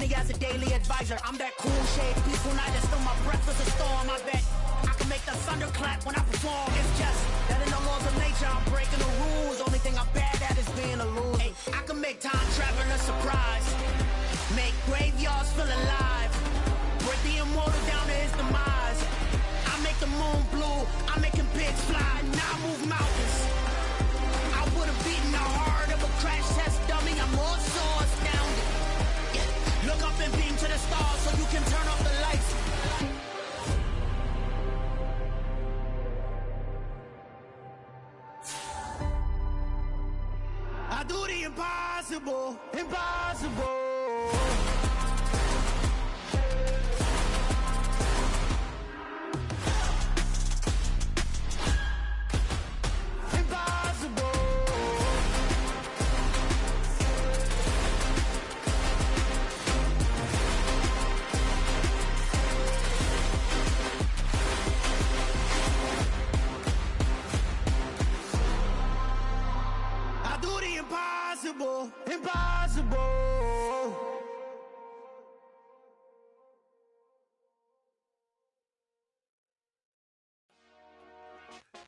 me as a daily advisor. I'm that cool shade, peaceful night, that's still my breath is a storm. I bet I can make the thunder clap when I perform. It's just that in the laws of nature, I'm breaking the rules. Only thing I'm bad at is being a loser. Hey, I can make time travel a surprise, make graveyards feel alive, break the immortal down to his demise. I make the moon blue, I'm making pigs fly, now I move mountains. I would have beaten the heart of a crash test dummy. I'm more so astounded. Yeah. Look up and beam to the stars so you can turn off the lights. I do the impossible, impossible. Impossible, impossible.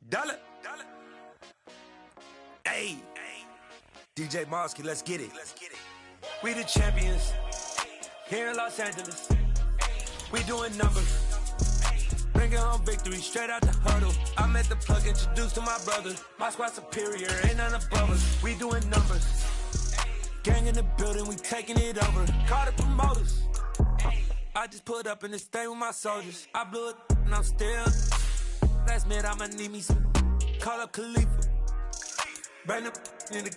Dollar. Hey, DJ Mosky, let's get it. We the champions here in Los Angeles. We doing numbers. Bringing home victory straight out the huddle. I'm at the plug, introduced to my brother. My squad superior, ain't none above us. We doing numbers. Gang in the building, we taking it over. Call the promoters. I just put up in this thing with my soldiers. I blew it and I'm still. Last minute I'ma need me some. Call up Khalifa. Bring up in the.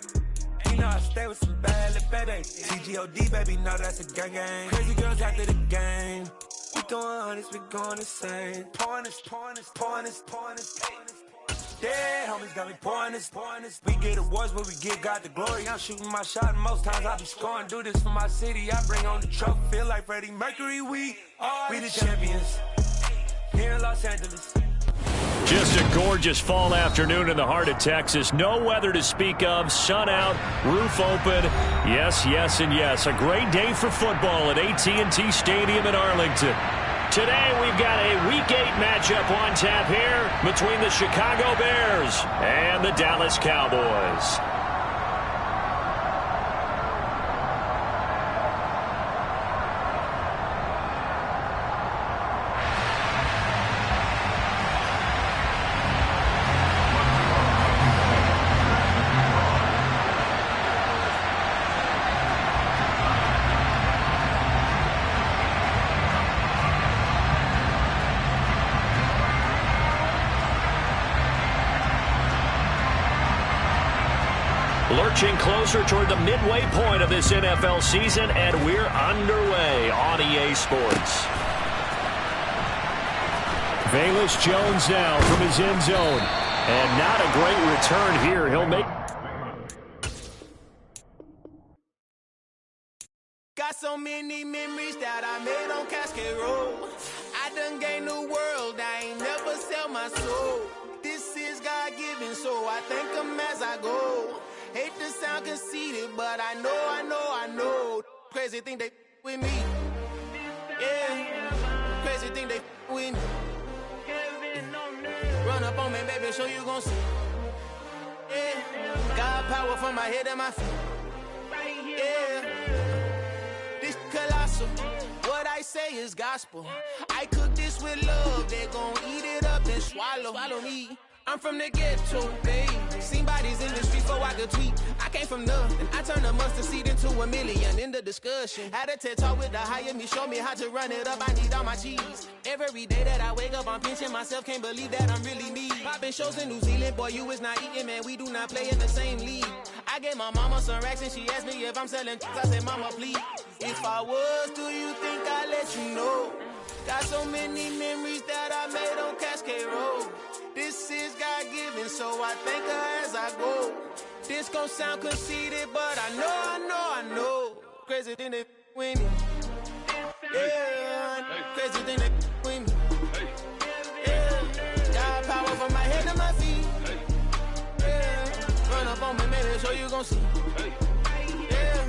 You know I stay with some bad little baby. CGOD baby, know that's a gang gang. Crazy girls after the game. We doing honest, we going insane. Pouring this. Yeah, homies got me pouring this. We get awards, but we give God the glory. I'm shooting my shot, and most times I be scoring. Do this for my city, I bring on the trophy. Feel like Freddie Mercury, we the champions here in Los Angeles. Just a gorgeous fall afternoon in the heart of Texas. No weather to speak of. Sun out, roof open. Yes, yes, and yes. A great day for football at AT&T Stadium in Arlington. Today we've got a Week 8 matchup on tap here between the Chicago Bears and the Dallas Cowboys. Lurching closer toward the midway point of this NFL season, and we're underway on EA Sports. Velus Jones now from his end zone. And not a great return here. He'll make... Got so many memories that I made on Cascade Road. I done gained the world, I ain't never sell my soul. This is God-given, so I thank him as I go. Hate to sound conceited, but I know. Crazy thing they with me. Yeah, crazy thing they with me. Run up on me, baby, show you gon' see. Yeah, God power from my head and my feet. Yeah, this colossal. What I say is gospel. I cook this with love, they gon' eat it up and swallow me. I'm from the ghetto, babe. Seen bodies in the street before I could tweet. I came from nothing. I turned a mustard seed into a million in the discussion. Had a TED talk with the higher me, show me how to run it up. I need all my cheese. Every day that I wake up, I'm pinching myself. Can't believe that I'm really me. Popping shows in New Zealand, boy, you is not eating, man. We do not play in the same league. I gave my mama some racks and she asked me if I'm selling. I said, mama, please. If I was, do you think I'd let you know? Got so many memories that I made on Cascade Road. This is God-given, so I thank her as I go. This gon' sound conceited, but I know. Crazy thing they with me. Yeah, crazy thing they with me. Yeah, got power from my head to my feet. Yeah, run up on me, maybe so you gon' see. Yeah,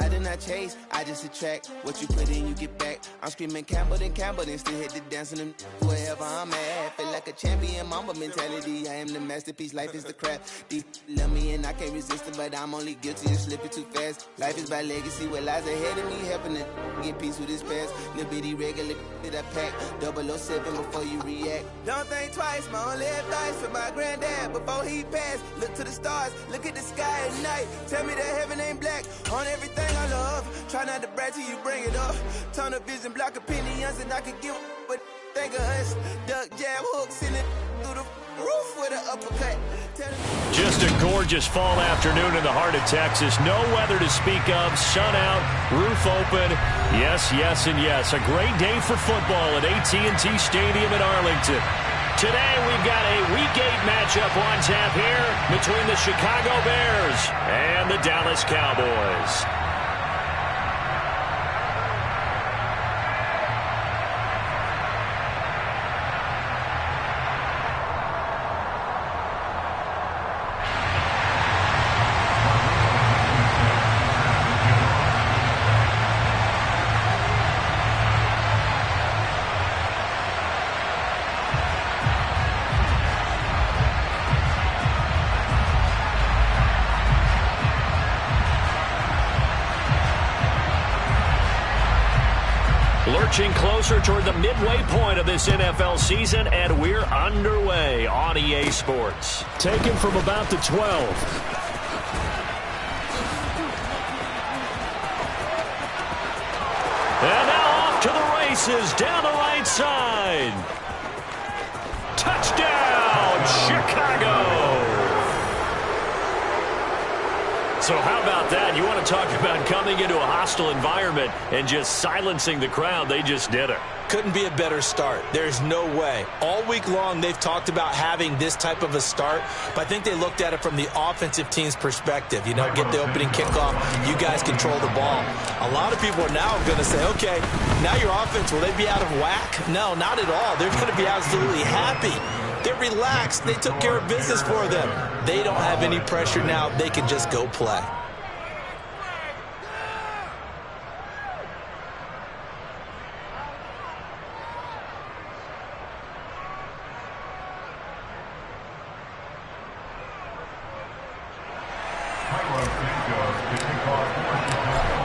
I did not chase, I just attract. What you put in, you get back. I'm screaming Campbell, then still hit the dance on them. Wherever I'm at, feel like a champion, mamba mentality. I am the masterpiece, life is the crap. These love me and I can't resist it, but I'm only guilty of slipping too fast. Life is by legacy, what lies ahead of me, helping to get peace with this past. Little bitty regular that I pack, 007 before you react. Don't think twice, my only advice for my granddad before he passed. Look to the stars, look at the sky at night. Tell me that heaven ain't black on everything I love. Try not to brag till you bring it up. Tunnel vision, block opinions, and I could give but think of us. Duck jab hooks in it through the roof with an uppercut. Just a gorgeous fall afternoon in the heart of Texas. No weather to speak of. Sun out, roof open. Yes, yes, and yes. A great day for football at AT&T Stadium in Arlington. Today we've got a Week 8 matchup on tap here between the Chicago Bears and the Dallas Cowboys. Lurching closer toward the midway point of this NFL season, and we're underway on EA Sports. Taken from about the 12. And now off to the races down the right side. Touchdown, Chicago! So how about that? You want to talk about coming into a hostile environment and just silencing the crowd. They just did it. Couldn't be a better start. There's no way. All week long, they've talked about having this type of a start, but I think they looked at it from the offensive team's perspective. You know, get the opening kickoff. You guys control the ball. A lot of people are now going to say, okay, now your offense, will they be out of whack? No, not at all. They're going to be absolutely happy. They're relaxed. They took care of business for them. They don't have any pressure now. They can just go play.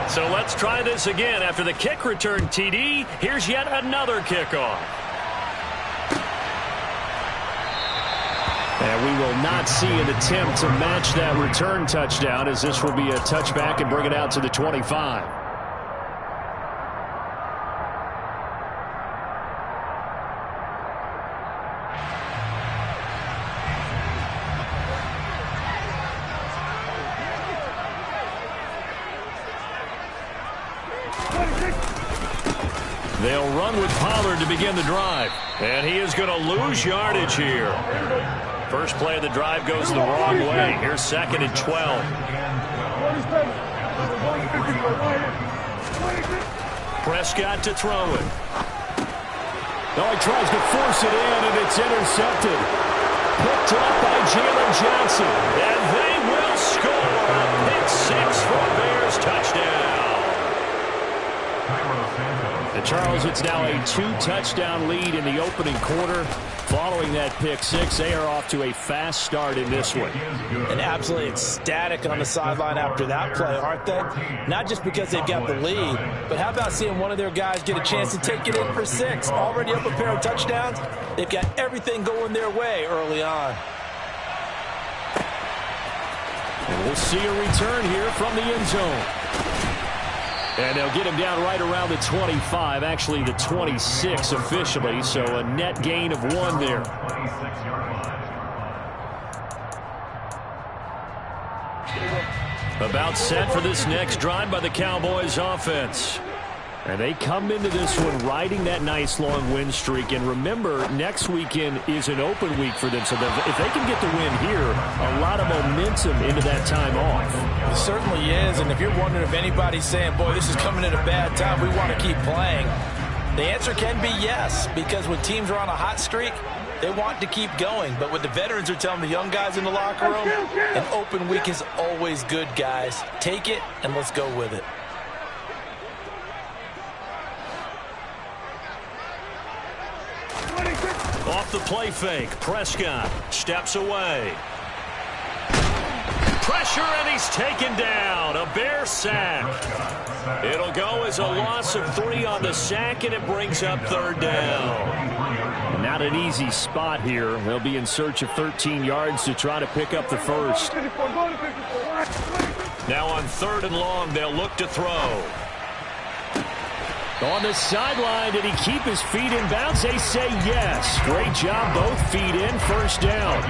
So let's try this again. After the kick return TD, here's yet another kickoff. And we will not see an attempt to match that return touchdown, as this will be a touchback and bring it out to the 25. They'll run with Pollard to begin the drive. And he is going to lose yardage here. First play of the drive goes the wrong way. Here's 2nd and 12. Prescott to throw it. Oh, he tries to force it in, and it's intercepted. Picked up by Jalen Johnson. And they will score. A pick 6 for a Bears touchdown. And Charles, it's now a 2-touchdown lead in the opening quarter. Following that pick 6, they are off to a fast start in this one. And absolutely ecstatic on the sideline after that play, aren't they? Not just because they've got the lead, but how about seeing one of their guys get a chance to take it in for 6? Already up a pair of touchdowns. They've got everything going their way early on. And we'll see a return here from the end zone. And they'll get him down right around the 25, actually the 26 officially, so a net gain of 1 there. About set for this next drive by the Cowboys offense. And they come into this one riding that nice long win streak. And remember, next weekend is an open week for them. So if they can get the win here, a lot of momentum into that time off. It certainly is. And if you're wondering if anybody's saying, boy, this is coming at a bad time, we want to keep playing, the answer can be yes. Because when teams are on a hot streak, they want to keep going. But what the veterans are telling the young guys in the locker room, an open week is always good, guys. Take it and let's go with it. Off the play fake, Prescott steps away. Pressure, and he's taken down. A Bear sack. It'll go as a loss of 3 on the sack, and it brings up 3rd down. Not an easy spot here. They'll be in search of 13 yards to try to pick up the first. Now on 3rd and long, they'll look to throw. On the sideline, did he keep his feet in bounds? They say yes. Great job, both feet in, 1st down.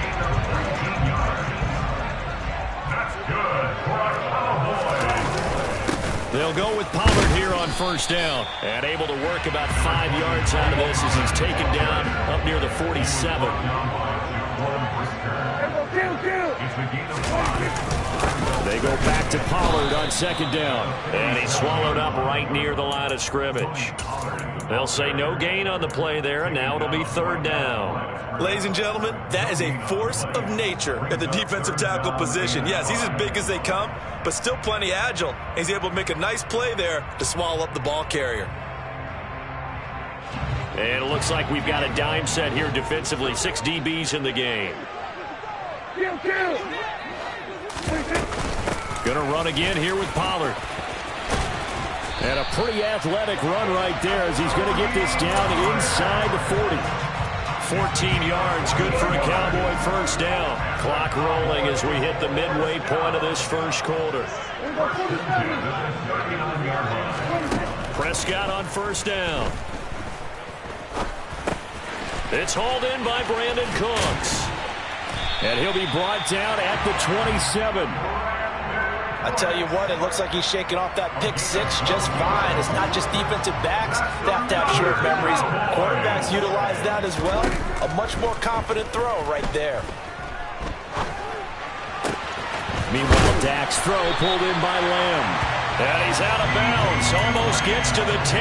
They'll go with Pollard here on 1st down. And able to work about 5 yards out of this as he's taken down up near the 47. They go back to Pollard on 2nd down. And he's swallowed up right near the line of scrimmage. They'll say no gain on the play there, and now it'll be 3rd down. Ladies and gentlemen, that is a force of nature at the defensive tackle position. Yes, he's as big as they come, but still plenty agile. He's able to make a nice play there to swallow up the ball carrier. And it looks like we've got a dime set here defensively. 6 DBs in the game. Gonna run again here with Pollard. And a pretty athletic run right there as he's going to get this down inside the 40. 14 yards, good for a Cowboy 1st down. Clock rolling as we hit the midway point of this 1st quarter. Prescott on 1st down. It's hauled in by Brandon Cooks. And he'll be brought down at the 27. I tell you what, it looks like he's shaking off that pick 6 just fine. It's not just defensive backs that have to have short memories. Quarterbacks utilize that as well. A much more confident throw right there. Meanwhile, Dak's throw pulled in by Lamb. And he's out of bounds. Almost gets to the 10.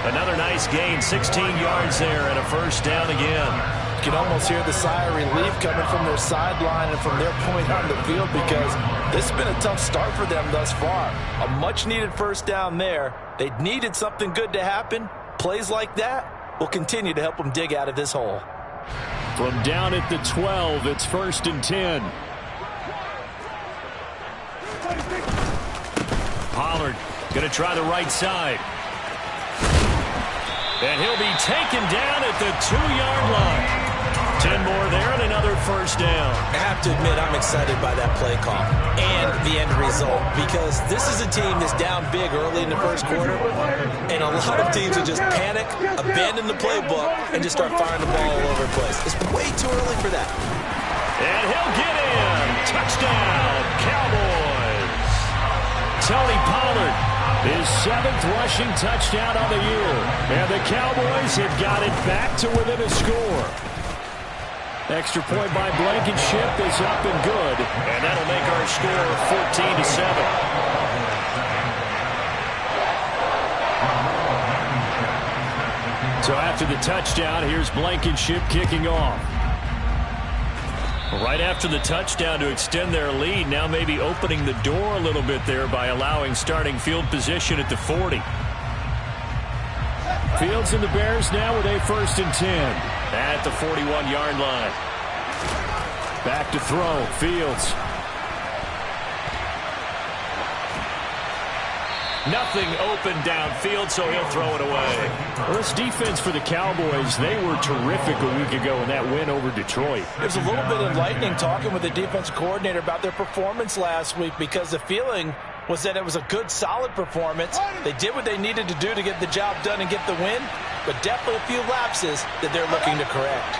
Another nice gain, 16 yards there, and a 1st down again. You can almost hear the sigh of relief coming from their sideline and from their point on the field, because this has been a tough start for them thus far. A much-needed 1st down there. They needed something good to happen. Plays like that will continue to help them dig out of this hole. From down at the 12, it's 1st and 10. Pollard going to try the right side. And he'll be taken down at the 2-yard line. 10 more there and another 1st down. I have to admit, I'm excited by that play call and the end result, because this is a team that's down big early in the 1st quarter, and a lot of teams will just panic, abandon the playbook, and just start firing the ball all over the place. It's way too early for that. And he'll get in. Touchdown, Cowboys. Tony Pollard, his 7th rushing touchdown on the year. And the Cowboys have got it back to within a score. Extra point by Blankenship is up and good. And that'll make our score 14-7. So after the touchdown, here's Blankenship kicking off. Right after the touchdown to extend their lead, now maybe opening the door a little bit there by allowing starting field position at the 40. Fields and the Bears now with a 1st and 10 at the 41-yard line. Back to throw, Fields. Nothing open downfield, so he'll throw it away. Well, this defense for the Cowboys, they were terrific a week ago in that win over Detroit. It was a little bit enlightening talking with the defense coordinator about their performance last week, because the feeling was that it was a good, solid performance. They did what they needed to do to get the job done and get the win, but definitely a few lapses that they're looking to correct.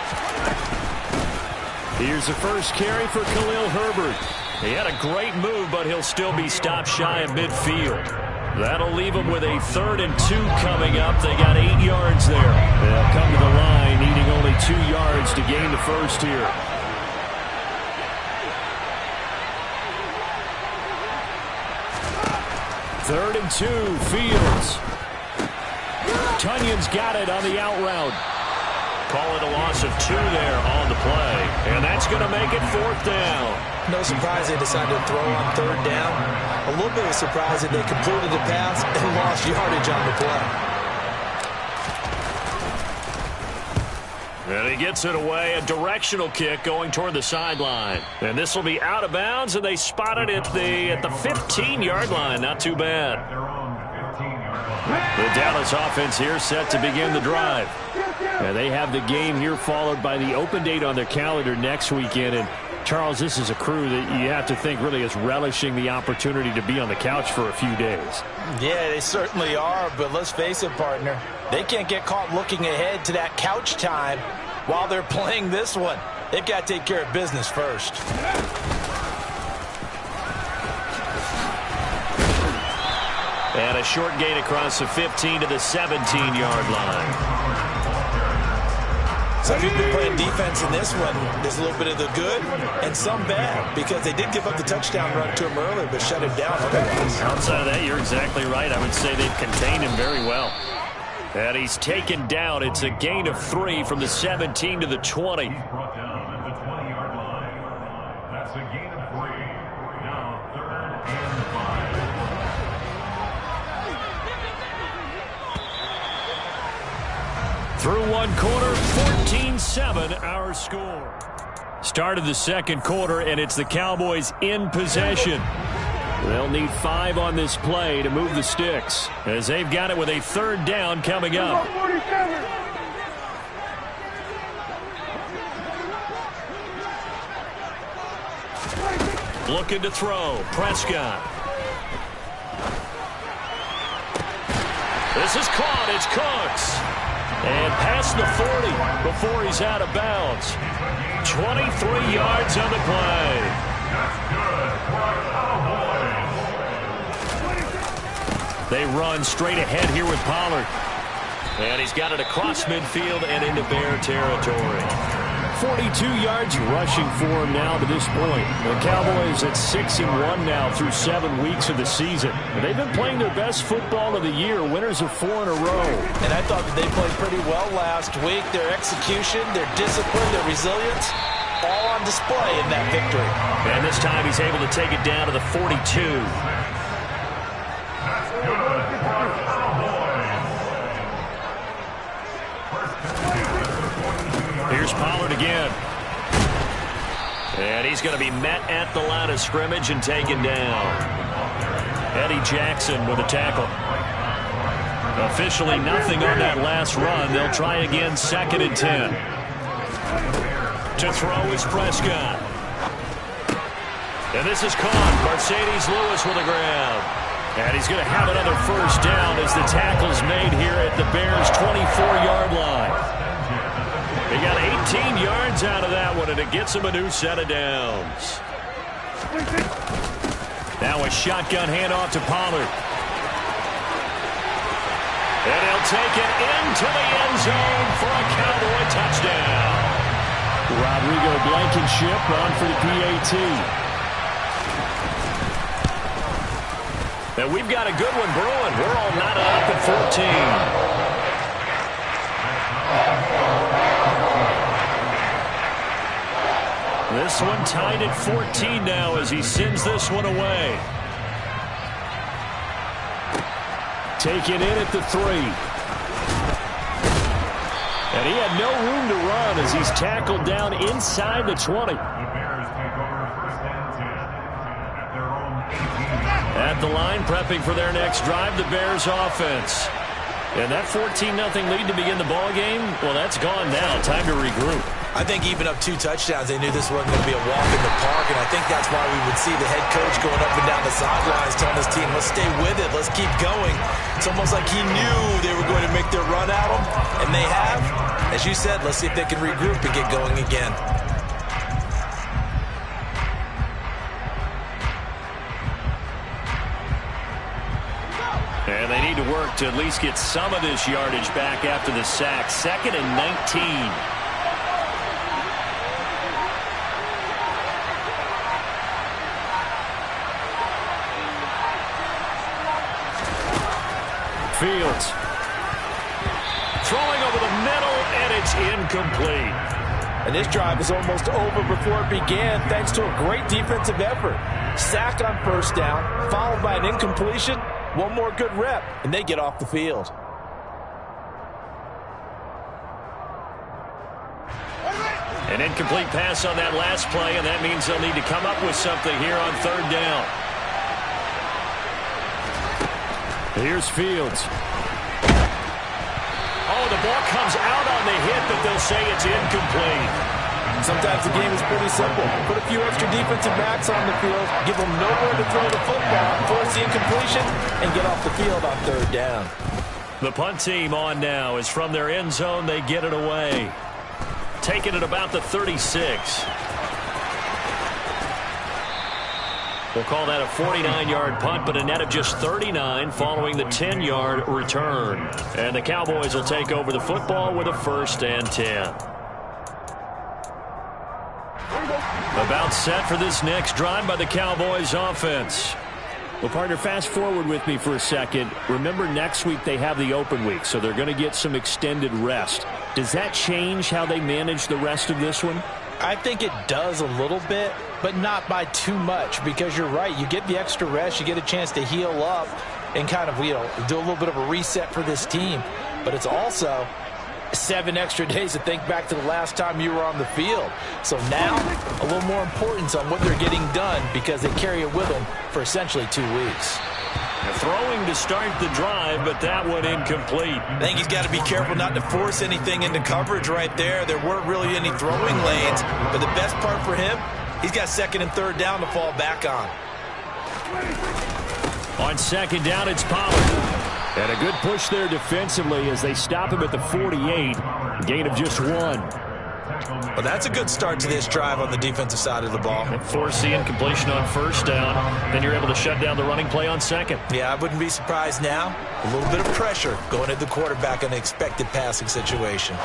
Here's the first carry for Khalil Herbert. He had a great move, but he'll still be stopped shy of midfield. That'll leave them with a 3rd and 2 coming up. They got 8 yards there. They'll come to the line, needing only 2 yards to gain the first here. Third and 2, Fields. Tunyon's got it on the out route. Call it a loss of 2 there on the play. And that's going to make it 4th down. No surprise they decided to throw on 3rd down. A little bit of surprise that they completed the pass and lost yardage on the play. And he gets it away, a directional kick going toward the sideline. And this will be out of bounds, and they spot it at the 15-yard line. Not too bad. The Dallas offense here set to begin the drive. And they have the game here followed by the open date on their calendar next weekend. And Charles, this is a crew that you have to think really is relishing the opportunity to be on the couch for a few days. Yeah, they certainly are, but let's face it, partner. They can't get caught looking ahead to that couch time while they're playing this one. They've got to take care of business first. And a short gain across the 15 to the 17-yard line. So if you've been playing defense in this one, there's a little bit of the good and some bad, because they did give up the touchdown run to him earlier, but shut him down otherwise. Outside of that, you're exactly right. I would say they've contained him very well. And he's taken down. It's a gain of 3 from the 17 to the 20. Brought down at the 20-yard line. That's a gain of 3. Now 3rd and 5. Through one quarter, 14-7 our score. Start of the second quarter, and it's the Cowboys in possession. They'll need 5 on this play to move the sticks, as they've got it with a 3rd down coming up. Looking to throw. Prescott. This is caught. It's Cooks. And past the 40 before he's out of bounds. 23 yards on the play. They run straight ahead here with Pollard. And he's got it across midfield and into Bear territory. 42 yards rushing for him now to this point. The Cowboys at 6-1 now through 7 weeks of the season. And they've been playing their best football of the year, winners of 4 in a row. And I thought that they played pretty well last week. Their execution, their discipline, their resilience, all on display in that victory. And this time he's able to take it down to the 42. Here's Pollard again. And he's going to be met at the line of scrimmage and taken down. Eddie Jackson with a tackle. Officially nothing on that last run. They'll try again 2nd and 10. To throw is Prescott. And this is caught. Mercedes Lewis with the ground. And he's going to have another 1st down as the tackle's made here at the Bears' 24-yard line. He got 18 yards out of that one, and it gets him a new set of downs. Now a shotgun handoff to Pollard. And he'll take it into the end zone for a Cowboy touchdown. Rodrigo Blankenship on for the PAT. And we've got a good one brewing. We're all knotted up at 14. This one tied at 14 now as he sends this one away. Taken in at the 3. And he had no room to run as he's tackled down inside the 20. At the line, prepping for their next drive, the Bears offense. And that 14-0 lead to begin the ball game, well, that's gone now. Time to regroup. I think even up 2 touchdowns, they knew this wasn't going to be a walk in the park, and I think that's why we would see the head coach going up and down the sidelines telling his team, let's stay with it, let's keep going. It's almost like he knew they were going to make their run at him, and they have. As you said, let's see if they can regroup and get going again. And they need to work to at least get some of this yardage back after the sack. 2nd and 19. Fields. Throwing over the middle, and it's incomplete. And this drive was almost over before it began thanks to a great defensive effort. Sack on 1st down, followed by an incompletion. One more good rep, and they get off the field. An incomplete pass on that last play, and that means they'll need to come up with something here on third down. Here's Fields. Oh, the ball comes out on the hit, but they'll say it's incomplete. Sometimes the game is pretty simple. Put a few extra defensive backs on the field, give them nowhere to throw the football, force the incompletion, and get off the field on third down. The punt team on now is from their end zone. They get it away. Taking it about the 36. We'll call that a 49-yard punt, but a net of just 39 following the 10-yard return. And the Cowboys will take over the football with a 1st and 10. About set for this next drive by the Cowboys offense. Well, partner, fast forward with me for a second. Remember, next week they have the open week, so they're going to get some extended rest. Does that change how they manage the rest of this one? I think it does a little bit, but not by too much, because you're right. You get the extra rest, you get a chance to heal up and kind of, do a little bit of a reset for this team. But it's also 7 extra days to think back to the last time you were on the field. So now, a little more importance on what they're getting done because they carry it with them for essentially 2 weeks. Throwing to start the drive, but that one incomplete. I think he's got to be careful not to force anything into coverage right there. There weren't really any throwing lanes, but the best part for him, he's got 2nd and 3rd down to fall back on. On 2nd down, it's Pollard. And a good push there defensively as they stop him at the 48. Gain of just 1. Well, that's a good start to this drive on the defensive side of the ball. Force the incompletion on 1st down. Then you're able to shut down the running play on 2nd. Yeah, I wouldn't be surprised now. A little bit of pressure going at the quarterback in an expected passing situation.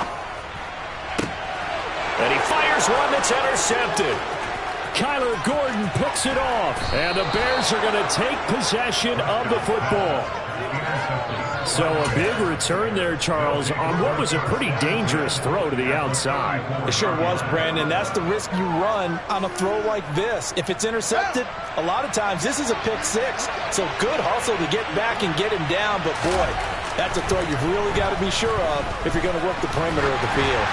And he fires one that's intercepted. Kyler Gordon picks it off. And the Bears are going to take possession of the football. So a big return there, Charles, on what was a pretty dangerous throw to the outside. It sure was, Brandon. That's the risk you run on a throw like this. If it's intercepted, a lot of times this is a pick 6. So good hustle to get back and get him down. But, boy, that's a throw you've really got to be sure of if you're going to work the perimeter of the field.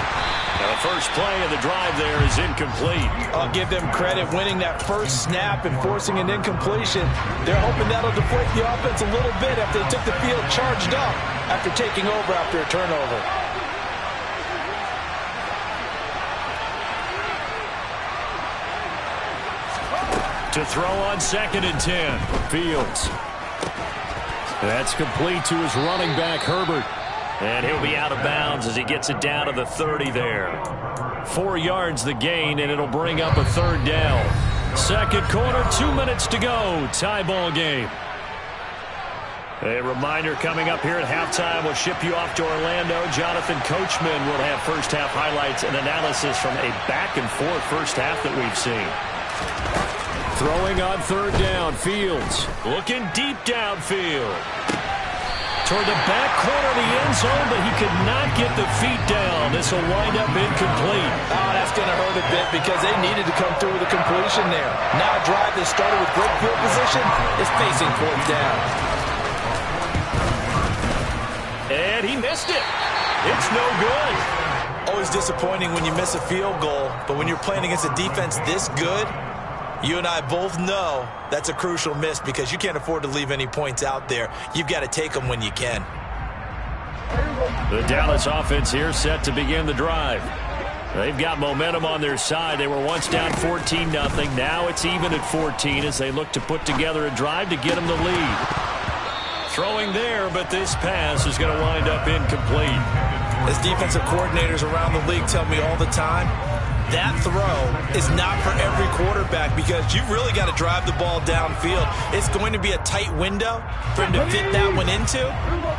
Now, the first play of the drive there is incomplete. I'll give them credit winning that first snap and forcing an incompletion. They're hoping that'll deflate the offense a little bit after they took the field charged up after taking over after a turnover. To throw on 2nd and 10. Fields. That's complete to his running back, Herbert. And he'll be out of bounds as he gets it down to the 30 there. 4 yards the gain, and it'll bring up a 3rd down. 2nd quarter, 2 minutes to go. Tie ball game. A reminder coming up here at halftime. We'll ship you off to Orlando. Jonathan Coachman will have first half highlights and analysis from a back-and-forth first half that we've seen. Throwing on 3rd down, Fields. Looking deep downfield. Toward the back corner of the end zone, but he could not get the feet down. This will wind up incomplete. Oh, that's going to hurt a bit because they needed to come through with a completion there. Now a drive that started with great field position is facing 4th down. And he missed it. It's no good. Always disappointing when you miss a field goal, but when you're playing against a defense this good, you and I both know that's a crucial miss because you can't afford to leave any points out there. You've got to take them when you can. The Dallas offense here set to begin the drive. They've got momentum on their side. They were once down 14-0. Now it's even at 14 as they look to put together a drive to get them the lead. Throwing there, but this pass is going to wind up incomplete. As defensive coordinators around the league tell me all the time, that throw is not for every quarterback because you've really got to drive the ball downfield. It's going to be a tight window for him to fit that one into.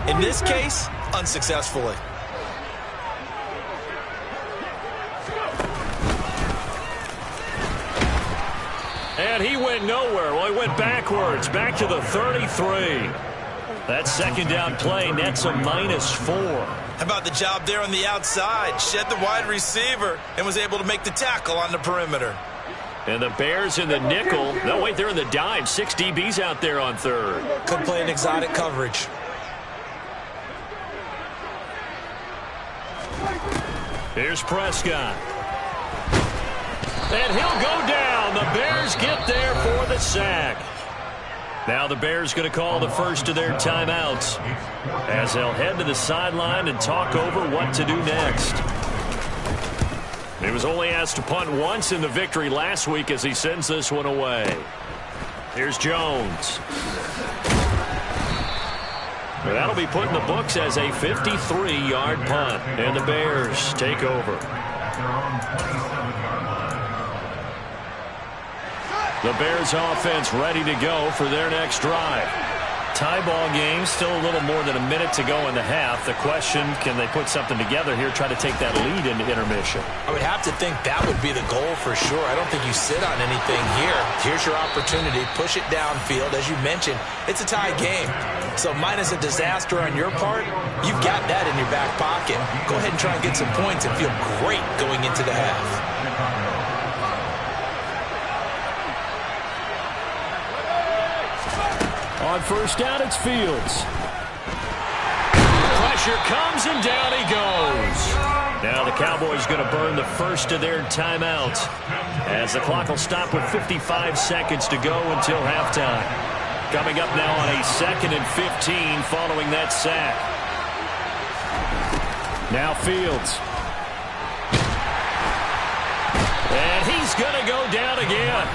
In this case, unsuccessfully. And he went nowhere. Well, he went backwards, back to the 33. That 2nd down play nets a -4. How about the job there on the outside? Shed the wide receiver and was able to make the tackle on the perimeter. And the Bears in the nickel. No, wait, they're in the dime. 6 DBs out there on 3rd. Could play an exotic coverage. Here's Prescott. And he'll go down. The Bears get there for the sack. Now the Bears going to call the first of their timeouts as they'll head to the sideline and talk over what to do next. He was only asked to punt once in the victory last week as he sends this one away. Here's Jones. And that'll be put in the books as a 53-yard punt. And the Bears take over. The Bears offense ready to go for their next drive. Tie ball game, still a little more than a minute to go in the half. The question, can they put something together here, try to take that lead into intermission? I would have to think that would be the goal for sure. I don't think you sit on anything here. Here's your opportunity. Push it downfield. As you mentioned, it's a tie game. So minus a disaster on your part, you've got that in your back pocket. Go ahead and try and get some points and feel great going into the half. On first down, it's Fields. Pressure comes, and down he goes. Now the Cowboys going to burn the first of their timeouts as the clock will stop with 55 seconds to go until halftime. Coming up now on a 2nd and 15 following that sack. Now Fields. And he's going to go down again.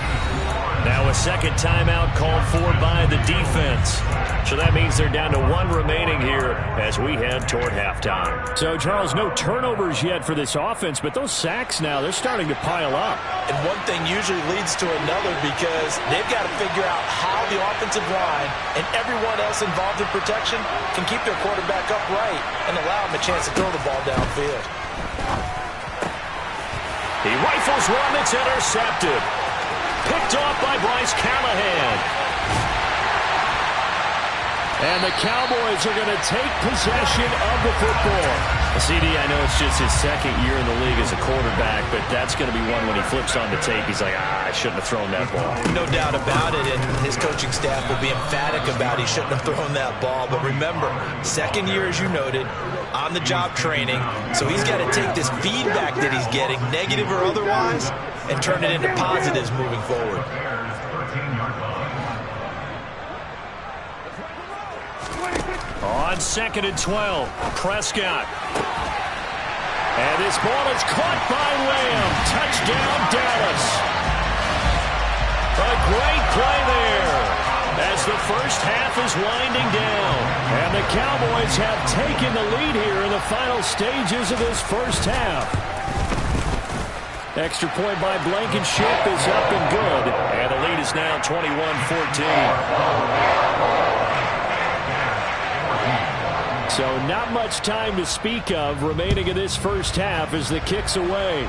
Now a second timeout called for by the defense. So that means they're down to one remaining here as we head toward halftime. So, Charles, no turnovers yet for this offense, but those sacks now, they're starting to pile up. And one thing usually leads to another because they've got to figure out how the offensive line and everyone else involved in protection can keep their quarterback upright and allow him a chance to throw the ball downfield. He rifles one that's intercepted. Picked off by Bryce Callahan. And the Cowboys are going to take possession of the football. CD, I know it's just his second year in the league as a quarterback, but that's going to be one when he flips on the tape. He's like, I shouldn't have thrown that ball. No doubt about it, and his coaching staff will be emphatic about he shouldn't have thrown that ball. But remember, second year, as you noted, on-the-job training, so he's got to take this feedback that he's getting, negative or otherwise, and turn it into positives moving forward. On 2nd and 12, Prescott. And this ball is caught by Lamb. Touchdown, Dallas. A great play there as the first half is winding down. And the Cowboys have taken the lead here in the final stages of this first half. Extra point by Blankenship is up and good. And the lead is now 21-14. So not much time to speak of remaining in this first half as the kick's away.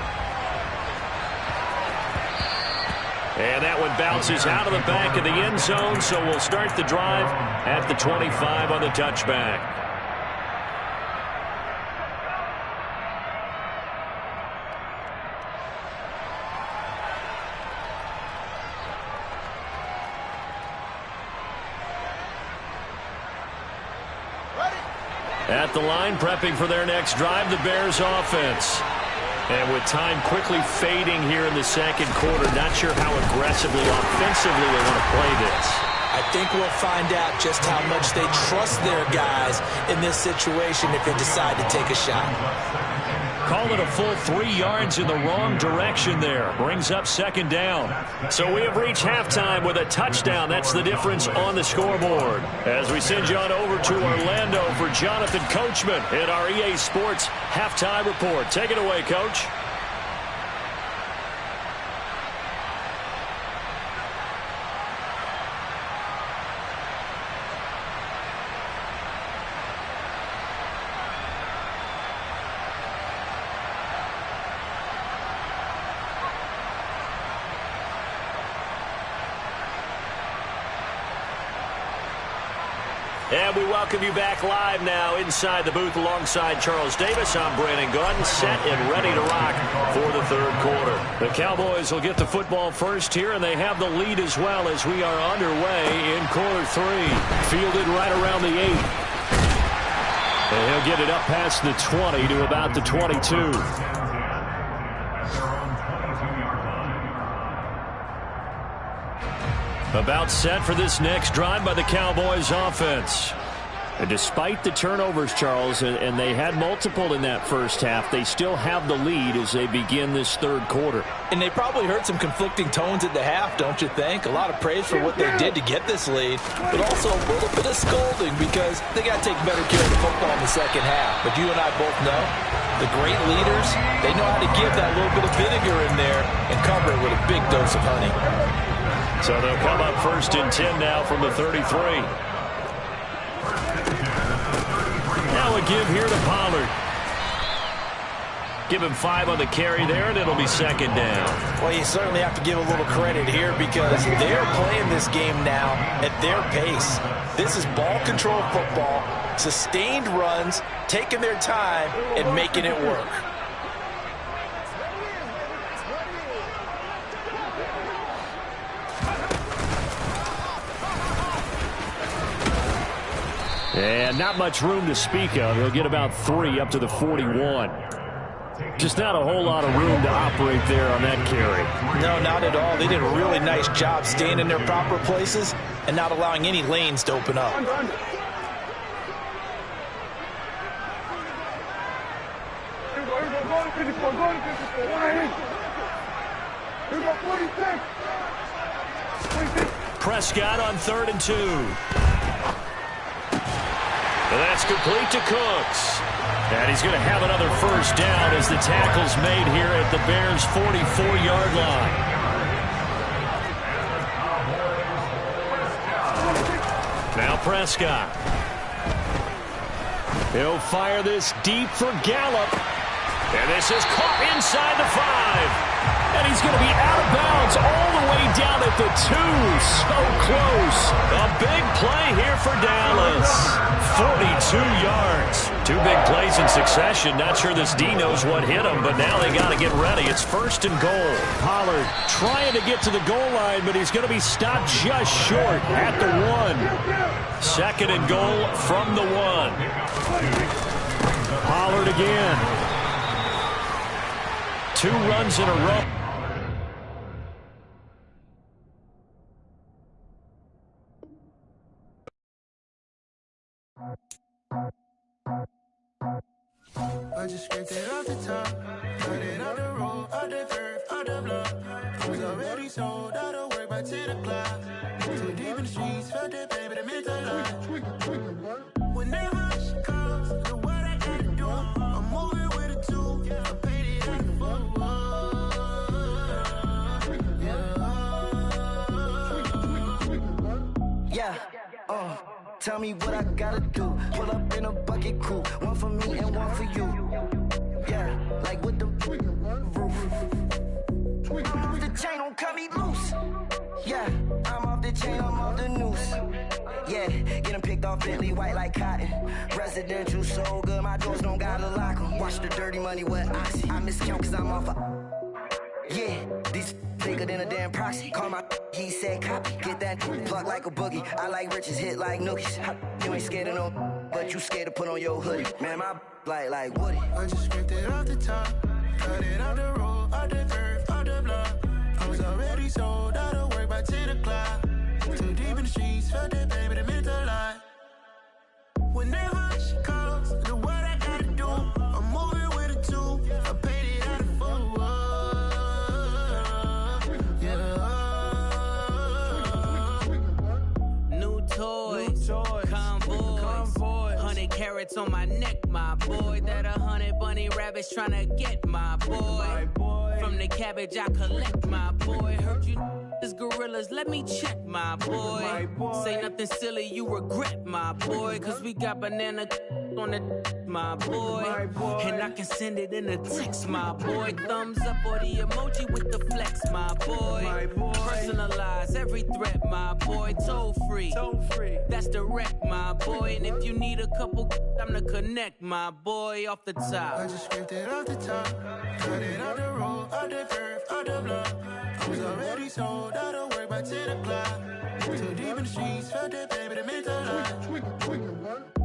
And that one bounces out of the back of the end zone, so we'll start the drive at the 25 on the touchback. At the line, prepping for their next drive, the Bears offense. And with time quickly fading here in the second quarter, not sure how aggressively, offensively they want to play this. I think we'll find out just how much they trust their guys in this situation if they decide to take a shot. Call it a full 3 yards in the wrong direction there. Brings up second down. So we have reached halftime with a touchdown. That's the difference on the scoreboard. As we send you on over to Orlando for Jonathan Coachman in our EA Sports Halftime Report. Take it away, Coach. And we welcome you back live now inside the booth alongside Charles Davis. I'm Brandon Gordon, set and ready to rock for the third quarter. The Cowboys will get the football first here, and they have the lead as well as we are underway in quarter three. Fielded right around the 8. And he'll get it up past the 20 to about the 22. About set for this next drive by the Cowboys offense. And despite the turnovers, Charles, and they had multiple in that first half, they still have the lead as they begin this third quarter. And they probably heard some conflicting tones at the half, don't you think? A lot of praise for what they did to get this lead, but also a little bit of scolding because they got to take better care of the football in the second half. But you and I both know the great leaders, they know how to give that little bit of vinegar in there and cover it with a big dose of honey. So they'll come up 1st and 10 now from the 33. Now a give here to Pollard. Give him 5 on the carry there, and it'll be 2nd down. Well, you certainly have to give a little credit here because they're playing this game now at their pace. This is ball control football, sustained runs, taking their time, and making it work. And not much room to speak of. He'll get about 3 up to the 41. Just not a whole lot of room to operate there on that carry. No, not at all. They did a really nice job staying in their proper places and not allowing any lanes to open up. Prescott on 3rd and 2. And that's complete to Cooks. And he's going to have another first down as the tackle's made here at the Bears' 44-yard line. Now Prescott. He'll fire this deep for Gallup. And this is caught inside the 5. And he's going to be out of bounds all the way down at the 2. So close. A big play here for Dallas. 42 yards. 2 big plays in succession. Not sure this D knows what hit him, but now they got to get ready. It's 1st and goal. Pollard trying to get to the goal line, but he's going to be stopped just short at the 1. 2nd and goal from the 1. Pollard again. 2 runs in a row. I just scraped it off the top, cut it out the road, out the curve, out the block. I was already sold out of work by 10 o'clock. Too deep in the streets, felt that baby, the mental lie. Whenever she calls, the what I gotta do, I'm moving with a 2. I paid it out the fuck. Yeah, tell me what I gotta do. Pull up in a bucket crew, one for me and one for you. Yeah, like with the roof. I'm off the chain, don't cut me loose. Yeah, I'm off the chain, I'm off the noose. Yeah, get him picked off Bentley, white like cotton. Residential so good, my doors don't gotta lock 'em. Watch the dirty money with Oxy. I miscount cause I'm off a... Yeah, these bigger than a damn proxy. Call my he said copy. Get that plug like a boogie. I like riches, hit like nookies. You ain't scared of no, but you scared to put on your hoodie. Man, my like Woody. I just scraped it off the top, cut it out the road, out the curve, out the block. I was already sold out of work by 10 o'clock. Too deep in the streets, felt that baby, the mental lie. Whenever she calls, the what I gotta do, I'm moving with a 2. I paid it out of fuck. Toys, convoys, 100 carats on my neck, my boy. That 100 bunny rabbits tryna get my boy. From the cabbage I collect, my boy. Heard you is gorillas, let me check, my boy. Say nothing silly, you regret, my boy. Cause we got banana on the my boy. And I can send it in a text, my boy. Thumbs up or the emoji with the flex, my boy. Personalize every threat, my boy. Toll free. That's direct, my boy. And if you need a couple, I'm the connect, my boy. Off the top. I just scraped it off the top, cut it out the road, out the curve, out the block. I was already sold out of work by 10 o'clock. Too deep in the streets, felt that baby, the mental lie.